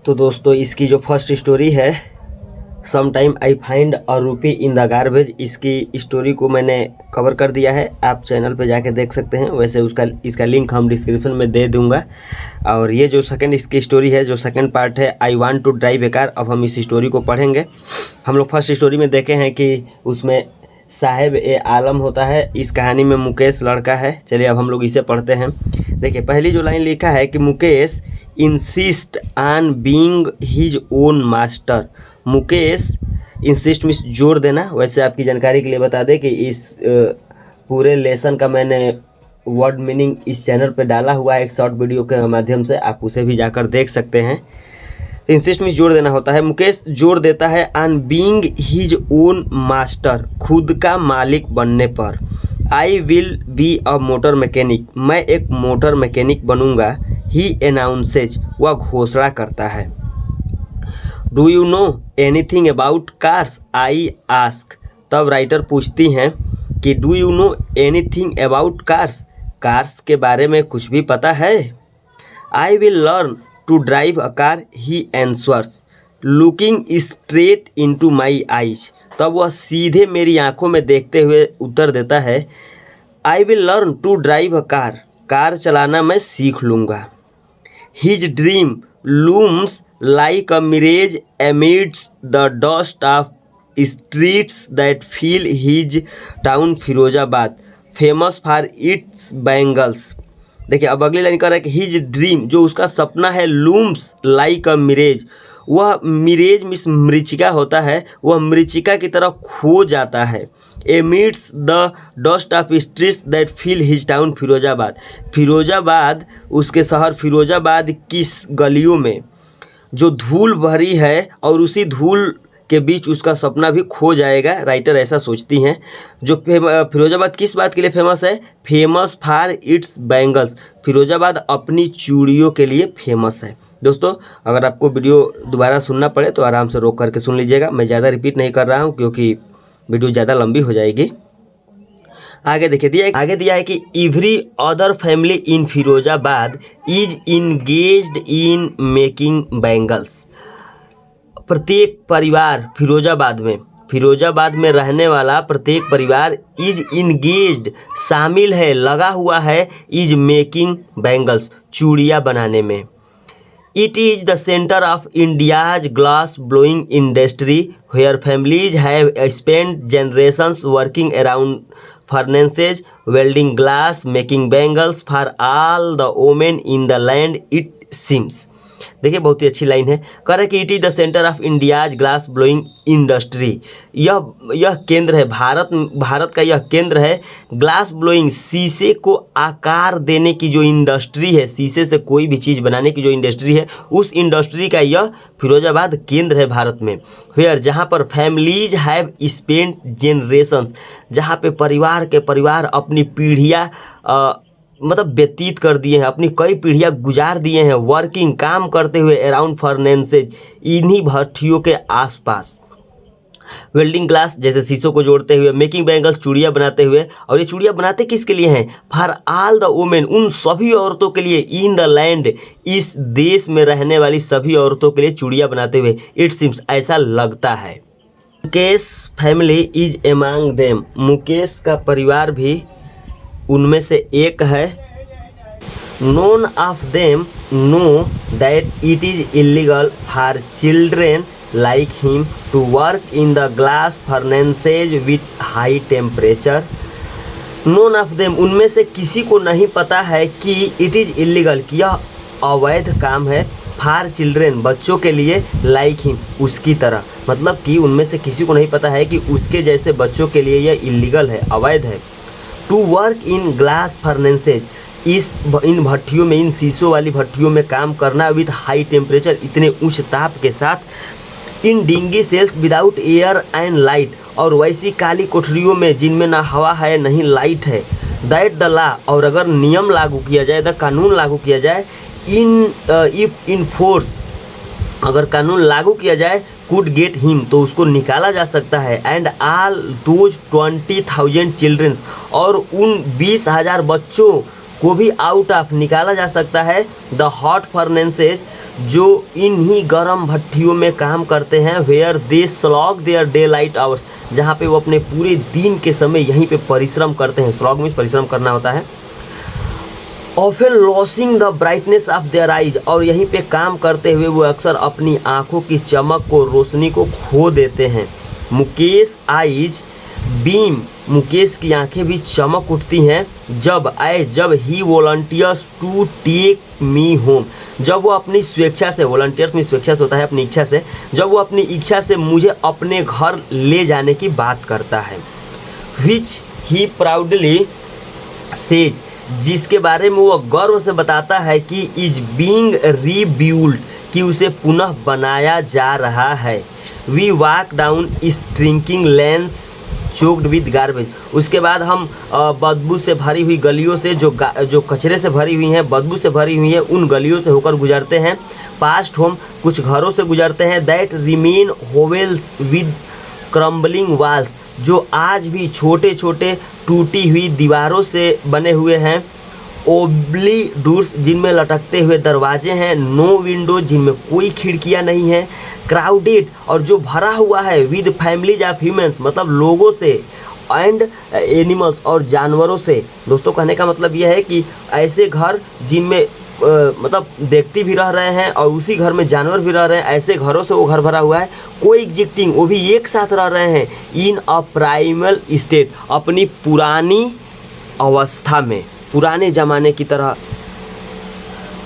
तो दोस्तों इसकी जो फर्स्ट स्टोरी है, some time I find a रूपी इन द गार्बेज, इसकी स्टोरी को मैंने कवर कर दिया है। आप चैनल पे जाके देख सकते हैं। वैसे इसका लिंक हम डिस्क्रिप्शन में दे दूंगा। और ये जो सेकंड इसकी स्टोरी है, जो सेकंड पार्ट है, I want to drive a car, अब हम इस स्टोरी को पढ़ेंगे। हम लोग फर्स्ट स्टोरी में देखे हैं कि उसमें साहेब ए आलम होता है। इस कहानी में मुकेश लड़का है। चलिए अब हम लोग इसे पढ़ते हैं। देखिए पहली जो लाइन लिखा है कि Mukesh insist on being his own master. Mukesh insist में जोर देना। वैसे आपकी जानकारी के लिए बता दें कि इस पूरे लेसन का मैंने वर्ड मीनिंग इस चैनल पे डाला हुआ है एक शॉर्ट वीडियो के माध्यम से, आप उसे भी जाकर देख सकते हैं। इंसिस्ट में जोर देना होता है। मुकेश जोर देता है on being his own master, खुद का मालिक बनने पर। I will be a motor mechanic, मैं एक मोटर मैकेनिक बनूंगा। ही अनाउंसेज, वह घोषणा करता है। Do you know anything about cars, I ask, तब राइटर पूछती हैं कि do you know anything about cars, cars के बारे में कुछ भी पता है। I will learn to drive a car, he answers, looking straight into my eyes, तब वह सीधे मेरी आंखों में देखते हुए उत्तर देता है। I will learn to drive a car, car चलाना मैं सीख लूँगा। His dream looms like a mirage amidst the dust of streets that fill his town Firozabad, famous for its bangles. देखिए अब अगली लाइन कर रहा है कि हिज ड्रीम, जो उसका सपना है, लूम्स लाइक अ मिरेज, वह मिरेज मिस मृचिका होता है, वह मृचिका की तरह खो जाता है। Amidst the dust of streets that fill his town Firozabad, Firozabad उसके शहर फिरोजाबाद किस गलियों में जो धूल भरी है, और उसी धूल के बीच उसका सपना भी खो जाएगा। राइटर ऐसा सोचती हैं। जो फिरोजाबाद किस बात के लिए फेमस है? Famous for its bangles, Firozabad अपनी चूड़ियों के लिए फेमस है। दोस्तों अगर आपको वीडियो दोबारा सुनना पड़े तो आराम से रोक करके सुन लीजिएगा। मैं ज़्यादा रिपीट नहीं कर रहा हूँ क्योंकि वीडियो ज़्यादा लंबी हो जाएगी। आगे देखिए आगे दिया है कि every other family in Firozabad is engaged in making bangles, प्रत्येक परिवार फिरोजाबाद में रहने वाला प्रत्येक परिवार इज इंगेज्ड, शामिल है, लगा हुआ है, इज मेकिंग बैंगल्स, चूड़ियाँ बनाने में। It is the center of India's glass blowing industry, where families have spent generations working around furnaces, welding glass, making bangles for all the women in the land, it seems। देखिए बहुत ही अच्छी line है। कह रहे कि it is the centre of India's glass blowing industry, यह केंद्र है, भारत का यह केंद्र है। ग्लास ब्लोइंग, शीशे को आकार देने की जो इंडस्ट्री है, शीशे से कोई भी चीज़ बनाने की जो इंडस्ट्री है, उस इंडस्ट्री का यह फिरोजाबाद केंद्र है भारत में। वेयर, जहाँ पर फैमिलीज हैव स्पेंट जेनरेशंस, जहाँ पे परिवार अपनी पीढ़ियाँ मतलब व्यतीत कर दिए हैं, अपनी कई पीढ़ियाँ गुजार दिए हैं, वर्किंग, काम करते हुए, अराउंड फर्नेसेज, इन्हीं भट्ठियों के आसपास। वेल्डिंग ग्लास, जैसे शीशों को जोड़ते हुए, मेकिंग बैंगल्स, चूड़ियाँ बनाते हुए। और ये चूड़ियाँ बनाते किसके लिए हैं? फॉर ऑल द वुमेन, उन सभी औरतों के लिए, इन द लैंड, इस देश में रहने वाली सभी औरतों के लिए चूड़ियाँ बनाते हुए। इट सिम्स, ऐसा लगता है। Mukesh family is among them, Mukesh का परिवार भी उनमें से एक है। None of them know that it is illegal for children like him to work in the glass furnaces with high temperature. None of them, उनमें से किसी को नहीं पता है कि इट इज़ इलीगल, कि यह अवैध काम है, फॉर चिल्ड्रेन, बच्चों के लिए, लाइक हिम, उसकी तरह। मतलब कि उनमें से किसी को नहीं पता है कि उसके जैसे बच्चों के लिए यह इलीगल है, अवैध है। टू वर्क इन ग्लास फर्नेसेज, इन भट्टियों में, इन शीशों वाली भट्टियों में काम करना, विथ हाई टेम्परेचर, इतने उच्च ताप के साथ। In dingy cells without air and light, और वैसी काली कोठरियों में जिनमें ना हवा है नहीं लाइट है। दैट द लॉ, और अगर नियम लागू किया जाए, द कानून लागू किया जाए, इफ इन फोर्स, अगर कानून लागू किया जाए, कुड गेट हिम, तो उसको निकाला जा सकता है। एंड ऑल दोज 20,000 चिल्ड्रंस, और उन 20,000 बच्चों को भी आउट ऑफ निकाला जा सकता है। द हॉट फर्नेसेज, जो इन्हीं गर्म भट्टियों में काम करते हैं, where they slog their daylight hours, जहाँ पे वो अपने पूरे दिन के समय यहीं पे परिश्रम करते हैं। स्लॉग मीन्स परिश्रम करना होता है। Often losing the brightness of their eyes, और यहीं पे काम करते हुए वो अक्सर अपनी आँखों की चमक को, रोशनी को खो देते हैं। मुकेश आइज बीम, मुकेश की आंखें भी चमक उठती हैं जब he volunteers to take me home, जब वो अपनी स्वेच्छा से, वॉलंटियर्स में स्वेच्छा से होता है अपनी इच्छा से, जब वो अपनी इच्छा से मुझे अपने घर ले जाने की बात करता है। विच ही प्राउडली सेज, जिसके बारे में वो गर्व से बताता है कि इज बीइंग रीबिल्ड, कि उसे पुनः बनाया जा रहा है। We walk down stinking lanes choked with garbage, उसके बाद हम बदबू से भरी हुई गलियों से, जो कचरे से भरी हुई हैं, बदबू से भरी हुई हैं, उन गलियों से होकर गुजरते हैं। पास्ट होम, कुछ घरों से गुजरते हैं। That remain hovels with crumbling walls, जो आज भी छोटे छोटे टूटी हुई दीवारों से बने हुए हैं। ओब्ली डोर्स, जिनमें लटकते हुए दरवाजे हैं। नो विंडो, जिनमें कोई खिड़कियां नहीं हैं। क्राउडेड, और जो भरा हुआ है विद फैमिलीज ऑफ ह्यूमंस, मतलब लोगों से, एंड एनिमल्स, और जानवरों से। दोस्तों कहने का मतलब यह है कि ऐसे घर जिनमें मतलब व्यक्ति भी रह रहे हैं और उसी घर में जानवर भी रह रहे हैं, ऐसे घरों से वो घर भरा हुआ है। कोई एग्जिस्टिंग, वो भी एक साथ रह रहे हैं। इन अ प्राइमल स्टेट, अपनी पुरानी अवस्था में, पुराने ज़माने की तरह।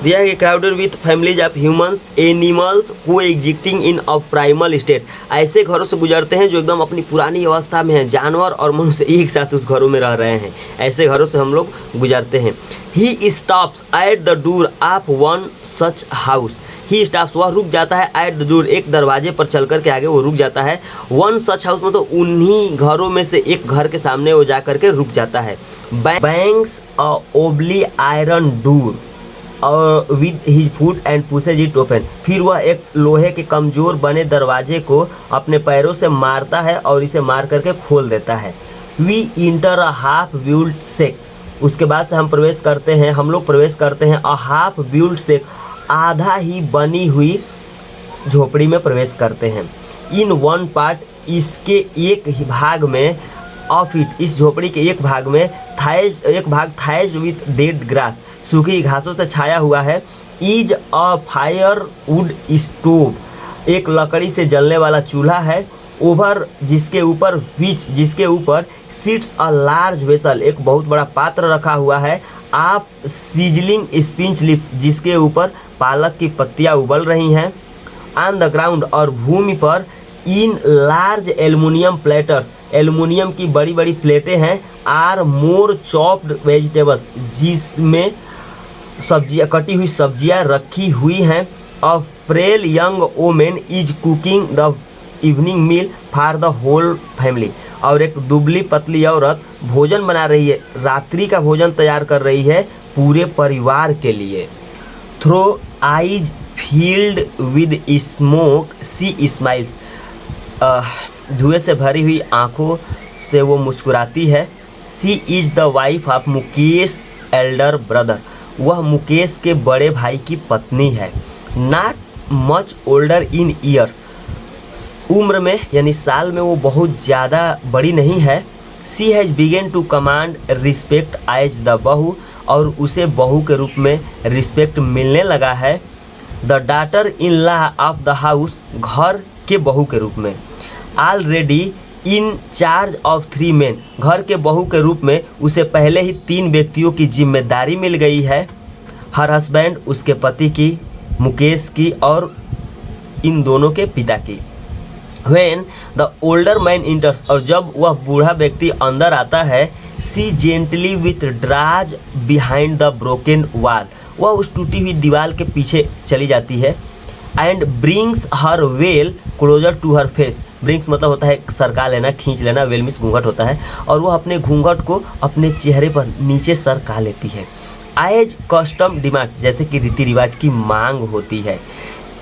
दिया है crowded with families of humans animals coexisting in a primal state, ऐसे घरों से गुजरते हैं जो एकदम अपनी पुरानी अवस्था में हैं। जानवर और मनुष्य एक साथ उस घरों में रह रहे हैं, ऐसे घरों से हम लोग गुजरते हैं। He stops at the door of one such house, he stops, वह रुक जाता है। एट द डोर, एक दरवाजे पर चल कर के आगे वो रुक जाता है। वन सच हाउस मतलब उन्हीं घरों में से एक घर के सामने वो जा कर के रुक जाता है। बैंग्स अ ओबली आयरन डोर और with his foot and pushes it open, फिर वह एक लोहे के कमज़ोर बने दरवाजे को अपने पैरों से मारता है और इसे मार करके खोल देता है। We enter a half built shack, उसके बाद से हम प्रवेश करते हैं, हम लोग प्रवेश करते हैं अ हाफ बिल्ट सेक, आधा ही बनी हुई झोपड़ी में प्रवेश करते हैं। इन वन पार्ट, इसके एक ही भाग में, ऑफ इट, इस झोपड़ी के एक भाग में, थाइज, एक भाग थाइज विथ डेड ग्रास, सूखी घासों से छाया हुआ है। Is a fire would stove, एक लकड़ी से जलने वाला चूल्हा है। ओवर, जिसके ऊपर, विच, जिसके ऊपर, सिट्स अ लार्ज वेसल, एक बहुत बड़ा पात्र रखा हुआ है। आप सीजलिंग स्पिंच लीफ, जिसके ऊपर पालक की पत्तियां उबल रही हैं। ऑन द ग्राउंड, और भूमि पर, in large aluminium platters, aluminium की बड़ी बड़ी प्लेटें हैं। आर मोर चॉप्ड वेजिटेबल्स, जिसमें सब्जियां, कटी हुई सब्जियां रखी हुई हैं। A frail young women is cooking the evening meal for the whole family, और एक दुबली पतली औरत भोजन बना रही है, रात्रि का भोजन तैयार कर रही है पूरे परिवार के लिए। Through eyes filled with smoke she smiles, धुएं से भरी हुई आंखों से वो मुस्कुराती है। She is the wife of Mukesh elder brother, वह मुकेश के बड़े भाई की पत्नी है। Not much older in years, उम्र में यानी साल में वो बहुत ज़्यादा बड़ी नहीं है। She has begun to command respect as the bahu, और उसे बहू के रूप में रिस्पेक्ट मिलने लगा है। The daughter in law of the house, घर के बहू के रूप में। Already in charge of 3 main, घर के बहू के रूप में उसे पहले ही 3 व्यक्तियों की जिम्मेदारी मिल गई है। हर हस्बैंड, उसके पति की, मुकेश की, और इन दोनों के पिता की। When the older man enters, और जब वह बूढ़ा व्यक्ति अंदर आता है, she gently withdraws behind the broken wall, वह उस टूटी हुई दीवार के पीछे चली जाती है। And brings her veil closer to her face, brings मतलब होता है सरका लेना, खींच लेना, वेल मीन्स घूंघट होता है, और वह अपने घूंघट को अपने चेहरे पर नीचे सरका लेती है। एज कस्टम डिमांड, जैसे कि रीति रिवाज की मांग होती है।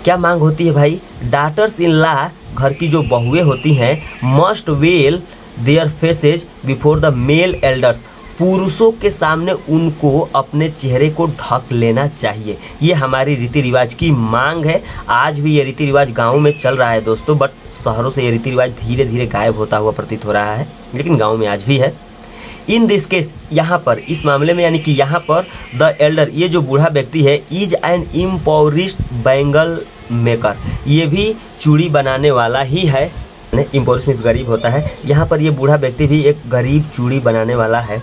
क्या मांग होती है भाई? डॉटर्स इन लॉ, घर की जो बहुएं होती हैं, must veil their faces before the male elders, पुरुषों के सामने उनको अपने चेहरे को ढक लेना चाहिए। ये हमारी रीति रिवाज की मांग है। आज भी ये रीति रिवाज गाँव में चल रहा है दोस्तों, बट शहरों से ये रीति रिवाज धीरे धीरे गायब होता हुआ प्रतीत हो रहा है, लेकिन गाँव में आज भी है। इन दिस केस, यहाँ पर इस मामले में यानी कि यहाँ पर द एल्डर, ये जो बूढ़ा व्यक्ति है, इज एन इम्पोरिस्ड बैंगल मेकर, ये भी चूड़ी बनाने वाला ही है। इम्पोरिस्ड मीन्स गरीब होता है। यहाँ पर ये बूढ़ा व्यक्ति भी एक गरीब चूड़ी बनाने वाला है।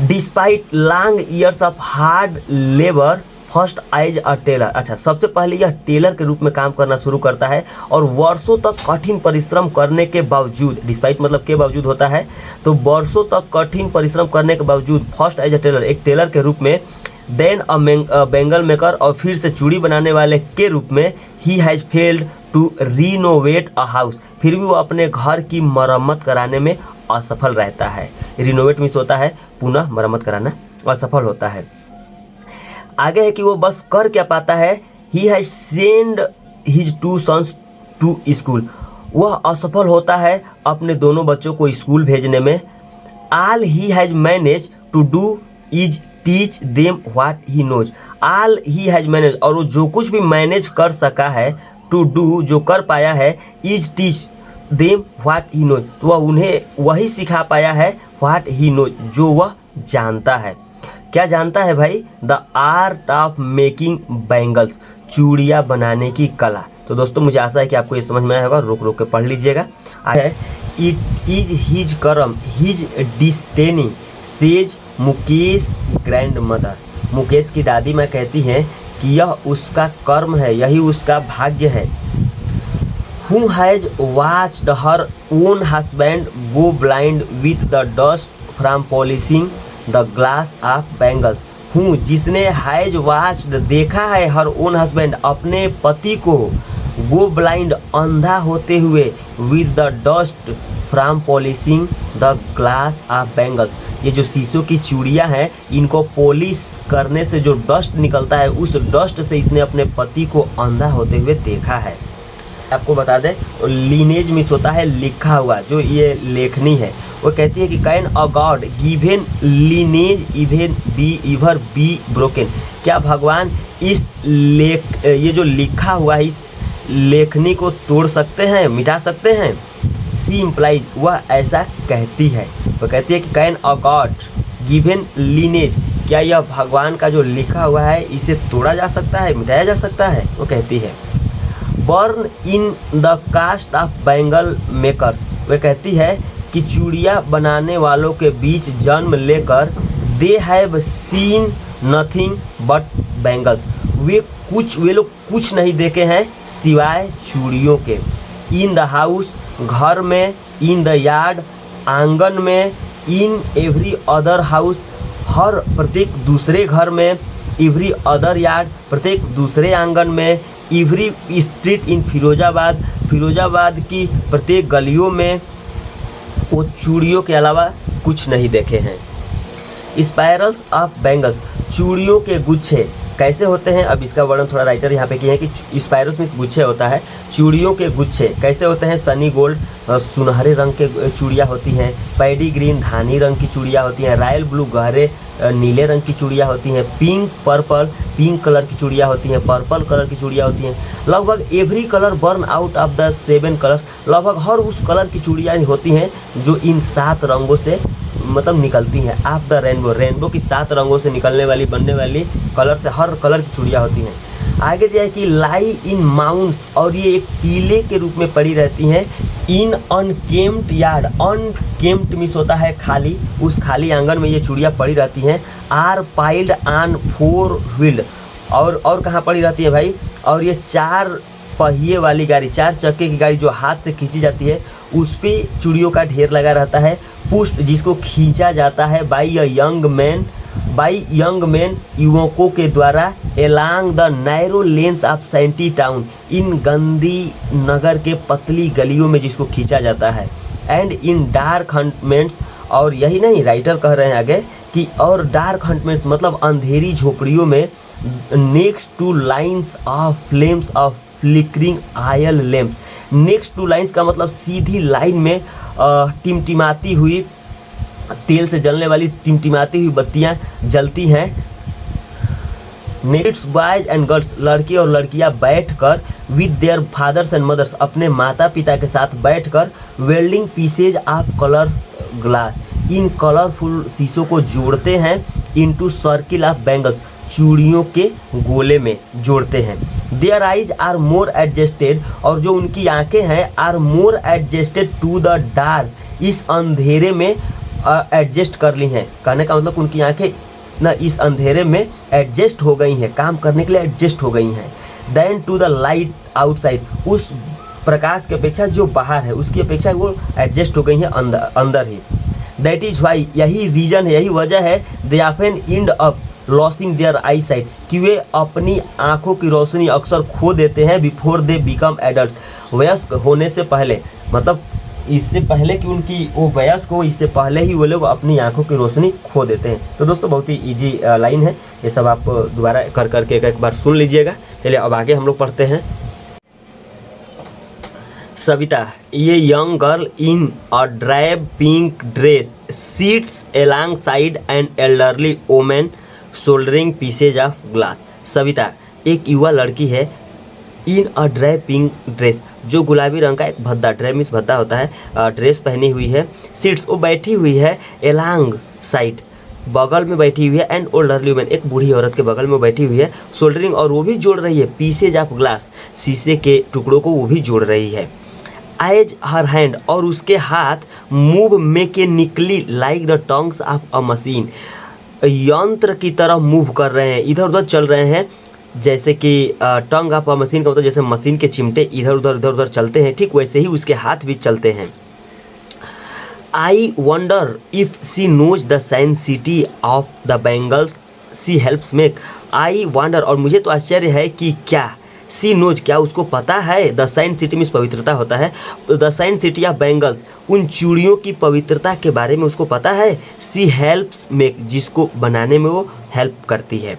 Despite long years of hard labour first as a tailor. अच्छा, सबसे पहले यह टेलर के रूप में काम करना शुरू करता है और वर्षों तक कठिन परिश्रम करने के बावजूद, डिस्पाइट मतलब के बावजूद होता है, तो वर्षों तक कठिन परिश्रम करने के बावजूद फर्स्ट एज अ टेलर, एक टेलर के रूप में, देन अ बैंगल मेकर, और फिर से चूड़ी बनाने वाले के रूप में, he has failed to renovate a house, फिर भी वो अपने घर की मरम्मत कराने में असफल रहता है। रिनोवेट मीन्स होता है पुनः मरम्मत कराना, असफल होता है। आगे है कि वो बस कर क्या पाता है, he has send his 2 sons to school, वह असफल होता है अपने दोनों बच्चों को स्कूल भेजने में। All he has manage to do is teach them what he knows, all he has manage, और वो जो कुछ भी मैनेज कर सका है, टू डू जो कर पाया है, is teach them what he knows, तो वह उन्हें वही सिखा पाया है, व्हाट ही नोज, जो वह जानता है। क्या जानता है भाई? The art of making bangles, चूड़ियाँ बनाने की कला। तो दोस्तों मुझे आशा है कि आपको ये समझ में आया होगा, रोक रोक के पढ़ लीजिएगा। It is his karam his destiny says Mukesh grandmother, मुकेश की दादी माँ कहती हैं कि यह उसका कर्म है, यही उसका भाग्य है। Who has watched her own husband go blind with the dust from polishing the glass of bangles, हूँ जिसने हैज वाच्ड देखा है, हर ओन हस्बैंड अपने पति को, गो ब्लाइंड अंधा होते हुए, with the dust from polishing the glass of bangles, ये जो शीशों की चूड़ियाँ हैं, इनको पॉलिश करने से जो डस्ट निकलता है, उस डस्ट से इसने अपने पति को अंधा होते हुए देखा है। आपको बता दें, लीनेज मिस होता है लिखा हुआ, जो ये लेखनी है। वो कहती है कि can a God given lineage even be इवर be broken, क्या भगवान इस ये जो लिखा हुआ है, इस लेखनी को तोड़ सकते हैं, मिटा सकते हैं? सी इम्प्लाइज, वह ऐसा कहती है। वो कहती है कि can a God given lineage, क्या यह भगवान का जो लिखा हुआ है, इसे तोड़ा जा सकता है, मिटाया जा सकता है? वो कहती है। Born in the caste of bangle makers, वह कहती है कि चूड़ियाँ बनाने वालों के बीच जन्म लेकर, they have seen nothing but bangles, वे लोग कुछ नहीं देखे हैं सिवाय चूड़ियों के। इन द हाउस, घर में, इन द यार्ड, आंगन में, इन एवरी अदर हाउस, हर प्रत्येक दूसरे घर में, एवरी अदर यार्ड, प्रत्येक दूसरे आंगन में, every street in Firozabad, Firozabad की प्रत्येक गलियों में, वो चूड़ियों के अलावा कुछ नहीं देखे हैं। स्पायरल्स ऑफ बैंगल्स, चूड़ियों के गुच्छे कैसे होते हैं? अब इसका वर्णन थोड़ा राइटर यहाँ पे किए हैं कि स्पायरल्स मीन्स गुच्छे होता है, चूड़ियों के गुच्छे कैसे होते हैं? सनी गोल्ड, सुनहरे रंग के चूड़ियाँ होती हैं, पैडी ग्रीन धानी रंग की चूड़ियाँ होती हैं, रॉयल ब्लू गहरे नीले रंग की चूड़ियाँ होती हैं, पिंक पर्पल पिंक कलर की चूड़ियाँ होती हैं, पर्पल कलर की चूड़ियाँ होती हैं, लगभग every colour burn out of the 7 colours, लगभग हर उस कलर की चूड़ियाँ होती हैं जो इन 7 रंगों से मतलब निकलती हैं। आप द रेनबो, रेनबो की 7 रंगों से निकलने वाली बनने वाली कलर से हर कलर की चूड़ियाँ होती हैं। आगे जाए कि लाई इन माउंट्स, और ये एक टीले के रूप में पड़ी रहती हैं। इन अनकेम्प्ड यार्ड, अनकेम्प्ड मीन्स होता है खाली, उस खाली आंगन में ये चूड़ियाँ पड़ी रहती हैं। आर पाइल्ड ऑन 4 व्हील्ड, और कहाँ पड़ी रहती है भाई? और ये 4 पहिए वाली गाड़ी, 4 चक्के की गाड़ी जो हाथ से खींची जाती है, उस पर चूड़ियों का ढेर लगा रहता है। पुष्ट, जिसको खींचा जाता है बाई यंग मैन, युवकों के द्वारा, along the narrow lanes of shanty town, इन गंदी नगर के पतली गलियों में जिसको खींचा जाता है। एंड इन डार्क हंटमेंट्स, और यही नहीं, राइटर कह रहे हैं आगे कि और डार्क हंटमेंट्स मतलब अंधेरी झोपड़ियों में, next two lines of flames of flickering oil lamps, next two lines का मतलब सीधी लाइन में टिमटिमाती हुई तेल से जलने वाली टिमटिमाती हुई बत्तियां जलती हैं। नेट्स बॉयज एंड गर्ल्स, लड़के और लड़कियां बैठकर with their fathers and mothers, अपने माता पिता के साथ बैठकर welding pieces of colours glass, इन कलरफुल शीशों को जोड़ते हैं इनटू सर्किल ऑफ बैंगल्स, चूड़ियों के गोले में जोड़ते हैं। Their eyes are more adjusted, और जो उनकी आंखें हैं are more adjusted to the dark, इस अंधेरे में एडजस्ट कर ली हैं। कहने का मतलब उनकी आंखें ना इस अंधेरे में एडजस्ट हो गई हैं, काम करने के लिए एडजस्ट हो गई हैं। Then to the light outside, उस प्रकाश की अपेक्षा जो बाहर है उसकी अपेक्षा वो एडजस्ट हो गई हैं अंदर ही। दैट इज वाई, यही रीजन है, यही वजह है they often end up losing their eyesight, कि वे अपनी आंखों की रोशनी अक्सर खो देते हैं बिफोर दे बिकम एडल्ट, वयस्क होने से पहले, मतलब इससे पहले कि उनकी वो वयस्क हो, इससे पहले ही वो लोग अपनी आंखों की रोशनी खो देते हैं। तो दोस्तों बहुत ही इजी लाइन है, ये सब आप दोबारा कर करके एक बार सुन लीजिएगा। चलिए अब आगे हम लोग पढ़ते हैं। सविता, ये young girl in a drive pink dress seats along side an elderly women soldering pieces of glass. Savita एक युवा लड़की है, इन अ ड्राई पिंक ड्रेस, जो गुलाबी रंग का एक भद्दा, ड्रेस मीन्स भद्दा होता है, ड्रेस पहनी हुई है। सीट्स, वो बैठी हुई है, एलॉन्ग साइड, बगल में बैठी हुई है, एंड ओल्डरली वुमेन, एक बूढ़ी औरत के बगल में बैठी हुई है, शोल्डरिंग, और वो भी जोड़ रही है पीसेज ऑफ ग्लास, शीशे के टुकड़ों को वो भी जोड़ रही है। एज हर हैंड, और उसके हाथ move mechanically like the tongues of a machine, यंत्र की तरह मूव कर रहे हैं, इधर उधर चल रहे हैं, जैसे कि टंग ऑफ अ मशीन का मतलब जैसे मशीन के चिमटे इधर उधर चलते हैं, ठीक वैसे ही उसके हाथ भी चलते हैं। I wonder if she knows the sanctity of the bangles she helps make. I wonder, और मुझे तो आश्चर्य है कि क्या सी नोज, क्या उसको पता है, द सेंसिटी मीन्स पवित्रता होता है, द सेंसिटी ऑफ बैंगल्स, उन चूड़ियों की पवित्रता के बारे में उसको पता है। सी हेल्प्स मेक, जिसको बनाने में वो हेल्प करती है।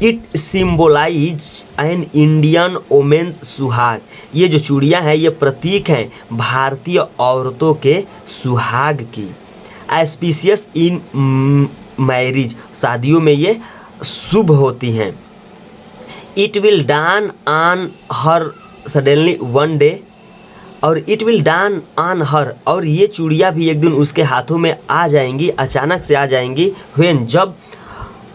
It symbolise an Indian women's सुहाग, ये जो चूड़ियाँ हैं ये प्रतीक हैं भारतीय औरतों के सुहाग की। एस्पिशियस इन मैरिज, शादियों में ये शुभ होती हैं। It will dawn on her suddenly one day, और it will dawn on her, और ये चूड़ियाँ भी एक दिन उसके हाथों में आ जाएंगी, अचानक से आ जाएंगी। व्हेन, जब,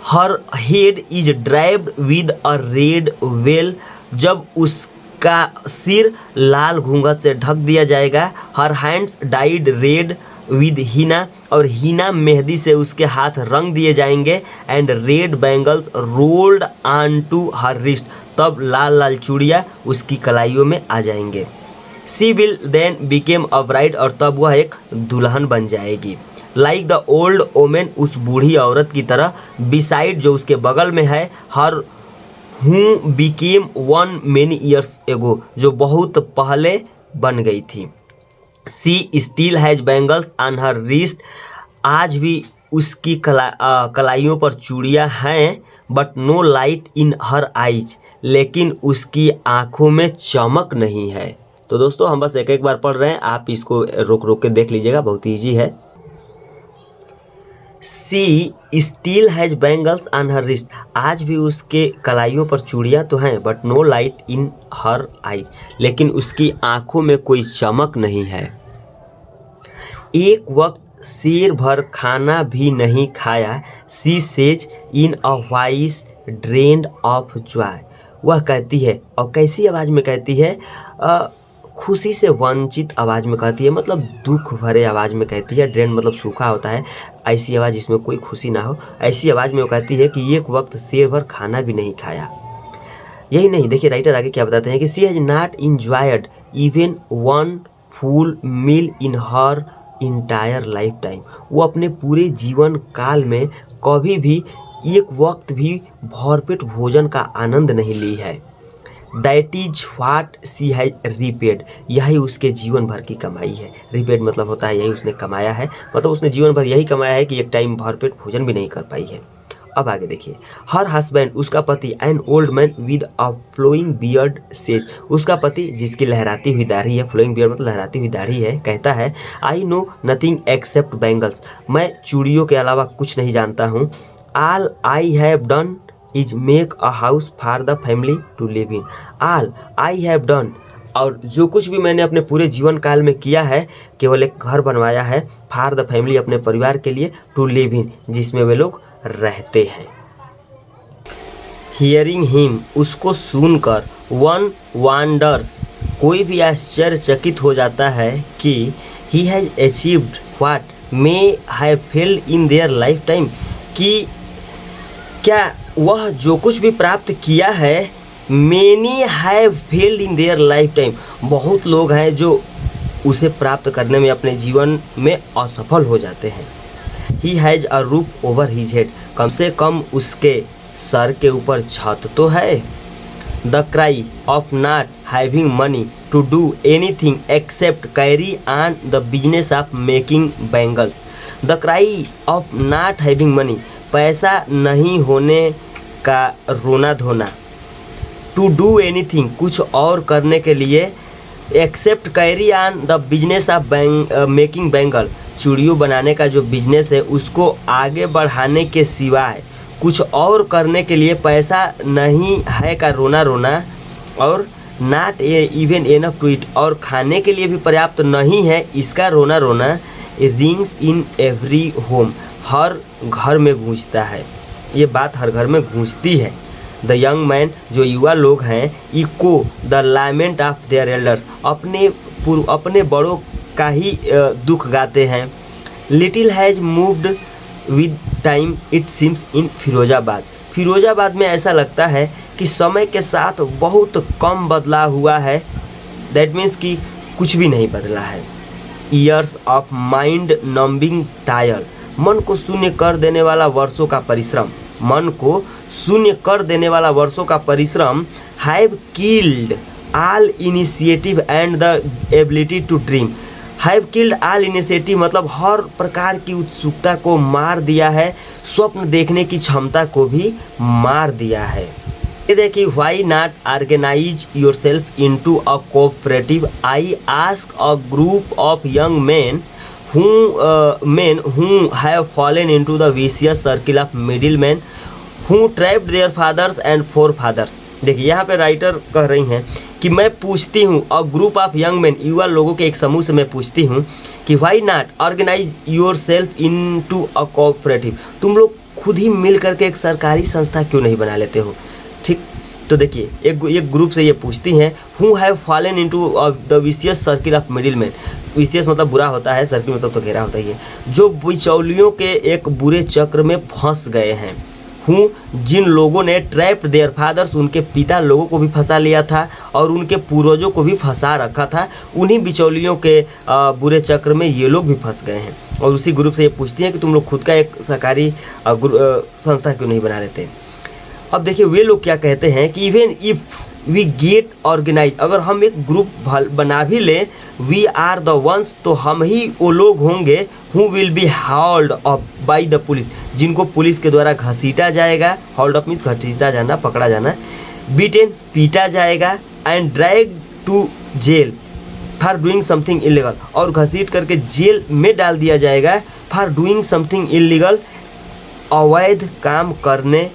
her head is draped with a red veil, जब उसका सिर लाल घूंघट से ढक दिया जाएगा। Her hands dyed red with henna, और हीना मेहंदी से उसके हाथ रंग दिए जाएंगे। And red bangles rolled onto her हर रिस्ट, तब लाल लाल चूड़ियाँ उसकी कलाइयों में आ जाएंगे। She will then become a bride, और तब वह एक दुल्हन बन जाएगी। लाइक द ओल्ड वोमेन, उस बूढ़ी औरत की तरह। बिसाइड, जो उसके बगल में है। Her who became one many years ago, जो बहुत पहले बन गई थी। She still has bangles on her wrist, आज भी उसकी कलाइयों पर चूड़ियाँ हैं। But no light in her eyes, लेकिन उसकी आँखों में चमक नहीं है। तो दोस्तों हम बस एक एक बार पढ़ रहे हैं, आप इसको रोक रोक के देख लीजिएगा, बहुत ईजी है। She still has bangles on her wrist, आज भी उसके कलाइयों पर चूड़ियाँ तो हैं। But no light in her eyes, लेकिन उसकी आँखों में कोई चमक नहीं है। एक वक्त शेर भर खाना भी नहीं खाया। She says in a voice drained of Joy, वह कहती है, और कैसी आवाज़ में कहती है, खुशी से वंचित आवाज़ में कहती है, मतलब दुख भरे आवाज़ में कहती है। ड्रेन मतलब सूखा होता है, ऐसी आवाज़ जिसमें कोई खुशी ना हो, ऐसी आवाज़ में वो कहती है कि एक वक्त शेर भर खाना भी नहीं खाया। यही नहीं, देखिए राइटर आगे क्या बताते हैं कि she has not enjoyed even one full meal in her entire lifetime, वो अपने पूरे जीवन काल में कभी भी एक वक्त भी भरपेट भोजन का आनंद नहीं ली है। That is what she has reaped, यही उसके जीवन भर की कमाई है। रिपेड मतलब होता है यही उसने कमाया है, मतलब उसने जीवन भर यही कमाया है कि एक टाइम भरपेट भोजन भी नहीं कर पाई है। अब आगे देखिए, हर हस्बैंड उसका पति and old man with a flowing beard says, उसका पति जिसकी लहराती हुई दाढ़ी है, फ्लोइंग बियर्ड मतलब लहराती हुई दाढ़ी है, कहता है I know nothing except bangles, मैं चूड़ियों के अलावा कुछ नहीं जानता हूँ। All I have done is make a house for the family to live in, all I have done, और जो कुछ भी मैंने अपने पूरे जीवन काल में किया है केवल एक घर बनवाया है, फॉर द फैमिली अपने परिवार के लिए, टू लिव इन जिसमें वे लोग रहते हैं। हियरिंग हिम उसको सुनकर, वन वांडर्स कोई भी आश्चर्यचकित हो जाता है कि he has achieved what may have failed in their life time, कि क्या वह जो कुछ भी प्राप्त किया है, many have failed in their life time, बहुत लोग हैं जो उसे प्राप्त करने में अपने जीवन में असफल हो जाते हैं। He has a roof over his head, कम से कम उसके सर के ऊपर छत तो है। The cry of not having money to do anything except carry on the business of making bangles, the cry of not having money, पैसा नहीं होने का रोना धोना, टू डू एनीथिंग कुछ और करने के लिए, except carry on the business of making bangle, चूड़ियों बनाने का जो बिजनेस है उसको आगे बढ़ाने के सिवाय कुछ और करने के लिए पैसा नहीं है का रोना रोना, और not even enough to eat, और खाने के लिए भी पर्याप्त नहीं है इसका रोना रोना, रिंग्स इन एवरी होम, हर घर में गूंजता है, ये बात हर घर में गूंजती है। द यंग मैन जो युवा लोग हैं, echo the lament of their elders, अपने बड़ों का ही दुख गाते हैं। Little has moved with time it seems in Firozabad, Firozabad में ऐसा लगता है कि समय के साथ बहुत कम बदलाव हुआ है, दैट मीन्स कि कुछ भी नहीं बदला है। Years of mind numbing tyre, मन को शून्य कर देने वाला वर्षों का परिश्रम, मन को शून्य कर देने वाला वर्षों का परिश्रम, have killed all initiative and the ability to dream, have killed all initiative मतलब हर प्रकार की उत्सुकता को मार दिया है, स्वप्न देखने की क्षमता को भी मार दिया है। ये देखिए, why not organise yourself into a cooperative, I ask a group of young man who have fallen into the vicious circle of middlemen who trapped their fathers and forefathers। देखिए यहाँ पे राइटर कह रही हैं कि मैं पूछती हूँ, अ ग्रुप ऑफ यंग मैन, युवा लोगों के एक समूह से मैं पूछती हूँ कि why not organise yourself into a cooperative, तुम लोग खुद ही मिल करके एक सरकारी संस्था क्यों नहीं बना लेते हो। ठीक, तो देखिए एक ग्रुप से ये पूछती हैं, who have fallen into the vicious circle of middle man, vicious मतलब बुरा होता है, सर्किल मतलब तो घेरा होता ही है, जो बिचौलियों के एक बुरे चक्र में फंस गए हैं। हूँ जिन लोगों ने ट्रैप्ड देयर फादर्स, उनके पिता लोगों को भी फंसा लिया था और उनके पूर्वजों को भी फंसा रखा था, उन्हीं बिचौलियों के बुरे चक्र में ये लोग भी फंस गए हैं। और उसी ग्रुप से ये पूछती हैं कि तुम लोग खुद का एक सरकारी संस्था क्यों नहीं बना लेते। अब देखिए वे लोग क्या कहते हैं कि even if we get organise, अगर हम एक ग्रुप बना भी लें, वी आर द वंस, तो हम ही वो लोग होंगे who will be hold up by the police, जिनको पुलिस के द्वारा घसीटा जाएगा, हॉल्ड अप मीन्स घसीटा जाना, पकड़ा जाना, बीटेन पीटा जाएगा, and drag to jail for doing something illegal, और घसीट करके जेल में डाल दिया जाएगा फॉर डूइंग समथिंग इलीगल, अवैध काम करने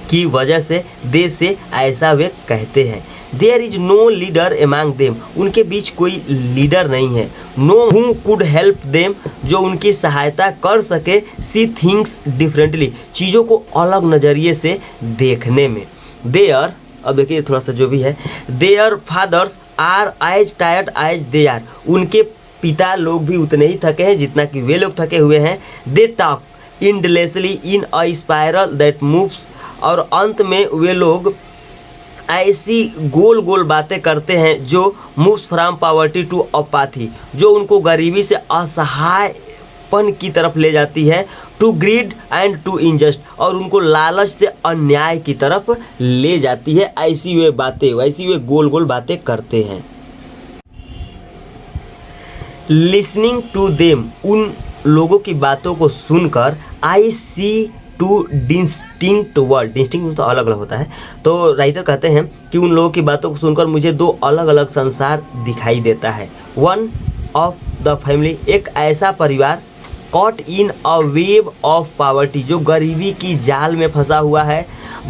की वजह से, देश से, ऐसा वे कहते हैं। There is no leader among them, उनके बीच कोई लीडर नहीं है। No who could help them, जो उनकी सहायता कर सके, सी थिंग्स डिफरेंटली, चीज़ों को अलग नज़रिए से देखने में। देयर, अब देखिए थोड़ा सा जो भी है, their fathers are as tired as they are, उनके पिता लोग भी उतने ही थके हैं जितना कि वे लोग थके हुए हैं। They talk endlessly in a spiral that moves, और अंत में वे लोग ऐसी गोल गोल बातें करते हैं जो मूव्स फ्रॉम पॉवर्टी टू अपाथी, जो उनको गरीबी से असहायपन की तरफ ले जाती है, to greed and to injust, और उनको लालच से अन्याय की तरफ ले जाती है। ऐसी वे बातें, वैसी वे गोल गोल बातें करते हैं। लिसनिंग टू देम, उन लोगों की बातों को सुनकर, आई सी टू डिस्टिंक्ट वर्ल्ड। डिस्टिंक्ट तो अलग अलग होता है। तो राइटर कहते हैं कि उन लोगों की बातों को सुनकर मुझे दो अलग अलग संसार दिखाई देता है। वन ऑफ द फैमिली, एक ऐसा परिवार caught in a web of poverty, जो गरीबी की जाल में फंसा हुआ है,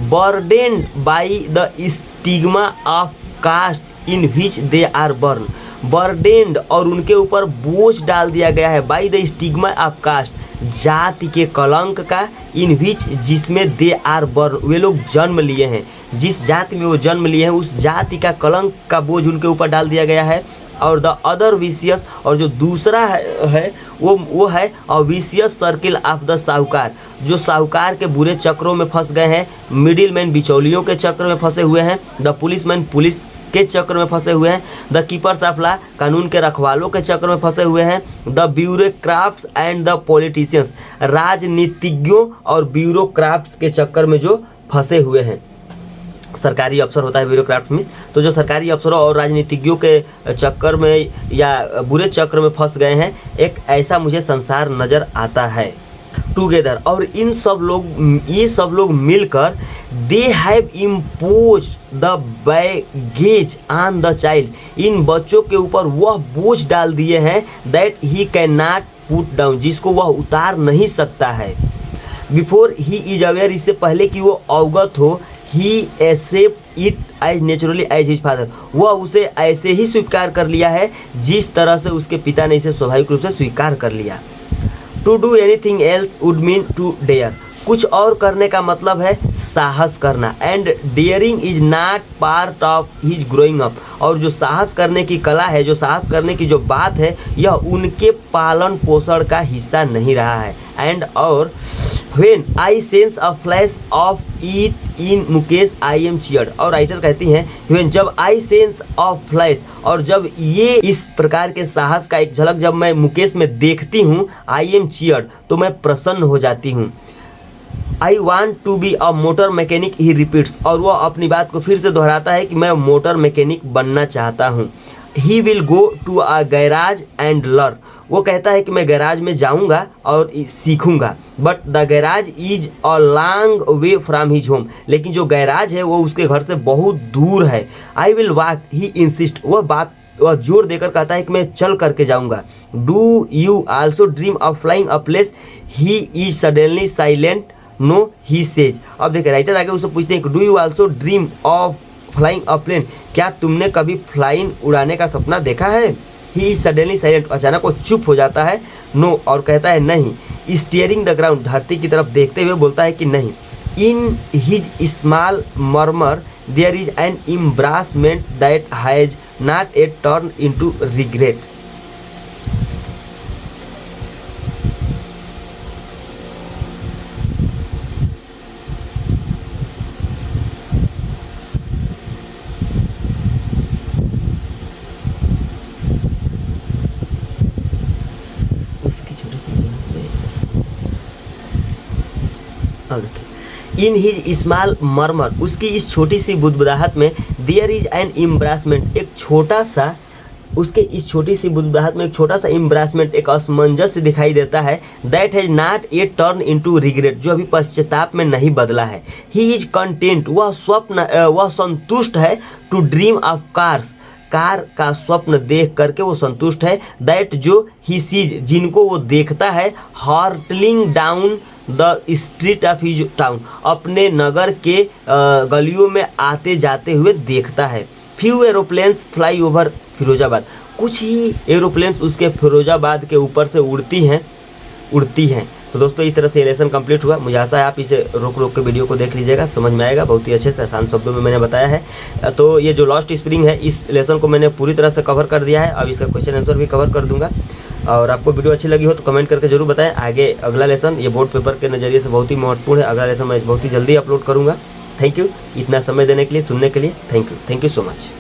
burdened by the stigma of caste in which they are born. Burdened, और उनके ऊपर बोझ डाल दिया गया है, by the stigma of caste, जाति के कलंक का, इन विच, जिसमें दे आर बर्न, वे लोग जन्म लिए हैं, जिस जाति में वो जन्म लिए हैं उस जाति का कलंक का बोझ उनके ऊपर डाल दिया गया है। और द अदर विशियस, और जो दूसरा है वो है a vicious circle of the साहूकार, जो साहूकार के बुरे चक्रों में फंस गए हैं, मिडिल मैन बिचौलियों के चक्र में फंसे हुए हैं, द पुलिसमैन पुलिस के चक्र में फंसे हुए हैं, द कीपर्स ऑफ लॉ, कानून के रखवालों के चक्र में फंसे हुए हैं, द ब्यूरोक्राट्स एंड द पॉलिटिशियंस, राजनीतिज्ञों और ब्यूरोक्राट्स के चक्कर में जो फंसे हुए हैं। सरकारी अफसर होता है ब्यूरोक्रेट मीन्स, तो जो सरकारी अफसरों और राजनीतिज्ञों के चक्कर में या बुरे चक्र में फंस गए हैं, एक ऐसा मुझे संसार नज़र आता है। टुगेदर, और ये सब लोग मिलकर they have impose the baggage on the child, इन बच्चों के ऊपर वह बोझ डाल दिए हैं that he cannot put down, जिसको वह उतार नहीं सकता है। बिफोर ही इज अवेयर, इससे पहले कि वो अवगत हो, he accept it as naturally as his father, वह उसे ऐसे ही स्वीकार कर लिया है जिस तरह से उसके पिता ने इसे स्वाभाविक रूप से स्वीकार कर लिया। To do anything else would mean to dare, कुछ और करने का मतलब है साहस करना, and daring is not part of his growing up, और जो साहस करने की कला है, जो साहस करने की जो बात है, यह उनके पालन पोषण का हिस्सा नहीं रहा है। एंड और when I sense a flash of it in Mukesh I am cheered, और राइटर कहती हैं व्हेन, जब आई सेंस ऑफ फ्लैश, और जब ये इस प्रकार के साहस का एक झलक जब मैं मुकेश में देखती हूँ, आई एम चीयर्ड, तो मैं प्रसन्न हो जाती हूँ। I want to be a motor mechanic, he repeats, और वह अपनी बात को फिर से दोहराता है कि मैं मोटर मैकेनिक बनना चाहता हूँ। He will go to a garage and learn, वो कहता है कि मैं गैराज में जाऊंगा और सीखूंगा, but the garage is a long way from his home, लेकिन जो गैराज है वो उसके घर से बहुत दूर है। I will walk, he insist, वह जोर देकर कहता है कि मैं चल करके जाऊंगा। Do you also dream of flying a place, he is suddenly silent, no he says. अब देखिए राइटर आगे उससे पूछते हैं कि do you also dream of flying a plane, क्या तुमने कभी फ्लाइन उड़ाने का सपना देखा है। ही इज सडनली साइलेंट, अचानक वो चुप हो जाता है। नो, और कहता है नहीं। स्टीयरिंग द ग्राउंड, धरती की तरफ देखते हुए बोलता है कि नहीं। In his small murmur there is an embarrassment that has not yet turned into regret. In his small murmur, उसकी इस छोटी सी बुदबुदाहट में, देयर इज एन एम्ब्रासमेंट, एक छोटा सा, उसके इस छोटी सी बुदबुदाहट में एक छोटा सा एम्ब्रासमेंट, एक असमंजस्य दिखाई देता है। That has not yet turned into regret, जो अभी पश्चाताप में नहीं बदला है। ही इज कंटेंट, वह संतुष्ट है। To dream of cars, car का स्वप्न देख करके वो संतुष्ट है। दैट, जो ही सीज, जिनको वो देखता है। Hurtling down the street of his town, अपने नगर के गलियों में आते जाते हुए देखता है। Few aeroplanes fly over Firozabad, कुछ ही एरोप्लेन्स उसके फिरोजाबाद के ऊपर से उड़ती हैं। तो दोस्तों इस तरह से लेसन कंप्लीट हुआ। मुझे आशा है आप इसे रोक के वीडियो को देख लीजिएगा, समझ में आएगा। बहुत ही अच्छे से आसान शब्दों में मैंने बताया है। तो ये जो लास्ट स्प्रिंग है, इस लेसन को मैंने पूरी तरह से कवर कर दिया है। अब इसका क्वेश्चन आंसर भी कवर कर दूंगा। और आपको वीडियो अच्छी लगी हो तो कमेंट करके जरूर बताएं। आगे अगला लेसन ये बोर्ड पेपर के नज़रिए से बहुत ही महत्वपूर्ण है। अगला लेसन मैं बहुत ही जल्दी अपलोड करूँगा। थैंक यू इतना समय देने के लिए, सुनने के लिए। Thank you so much.